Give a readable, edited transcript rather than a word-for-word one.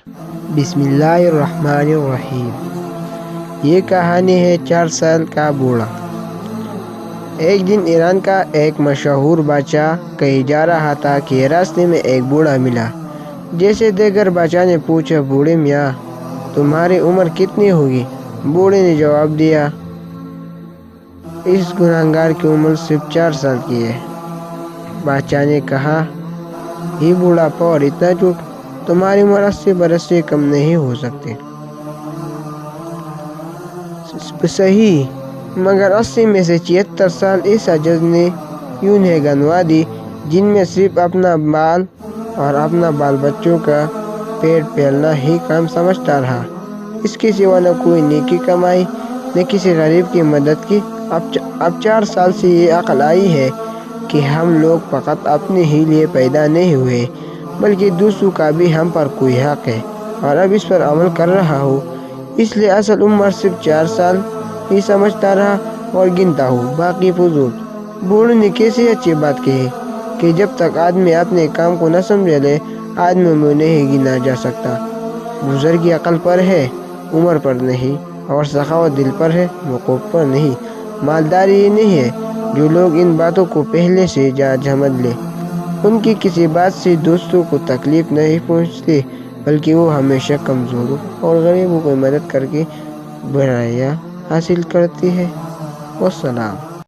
بسم اللہ الرحمن الرحیم۔ یہ کہانی ہے 4 سال کا بوڑھا۔ ایک دن ایران کا ایک مشہور بادشاہ کہیں جا رہا تھا کہ راستے میں ایک بوڑھا ملا۔ جیسے دیکھ کر بادشاہ نے پوچھا، بوڑھے میاں تمہاری عمر کتنی ہوگی؟ بوڑھے نے جواب دیا، اس گنہگار کی عمر صرف 4 سال کی ہے۔ بادشاہ نے کہا، یہ بوڑھاپا اور اتنا جھوٹ، تمہاری عمر 80 برس سے کم نہیں ہو سکتی۔ صحیح، مگر 80 میں سے 73 سال اس عجز نے یوں نے گنوا دی جن میں صرف اپنا بال اور اپنا بال بچوں کا پیٹ پالنا ہی کام سمجھتا رہا۔ اس کے سوا نہ کوئی نیکی کمائی، نہ کسی غریب کی مدد کی۔ اب 4 سال سے یہ عقل آئی ہے کہ ہم لوگ فقط اپنے ہی لیے پیدا نہیں ہوئے بلکہ دوسروں کا بھی ہم پر کوئی حق ہے، اور اب اس پر عمل کر رہا ہوں۔ اس لیے اصل عمر صرف 4 سال ہی سمجھتا رہا اور گنتا ہوں، باقی فضول۔ بوڑھے نے کیسی اچھی بات کہی کہ جب تک آدمی اپنے کام کو نہ سمجھ لے، آدمی میں نہیں گنا جا سکتا۔ بزرگی عقل پر ہے، عمر پر نہیں، اور سخاوت دل پر ہے، وقوف پر نہیں۔ مالداری یہ نہیں ہے۔ جو لوگ ان باتوں کو پہلے سے سمجھ لے، ان کی کسی بات سے دوسروں کو تکلیف نہیں پہنچتی، بلکہ وہ ہمیشہ کمزوروں اور غریبوں کی مدد کر کے بڑھائیاں حاصل کرتی ہے۔ والسلام۔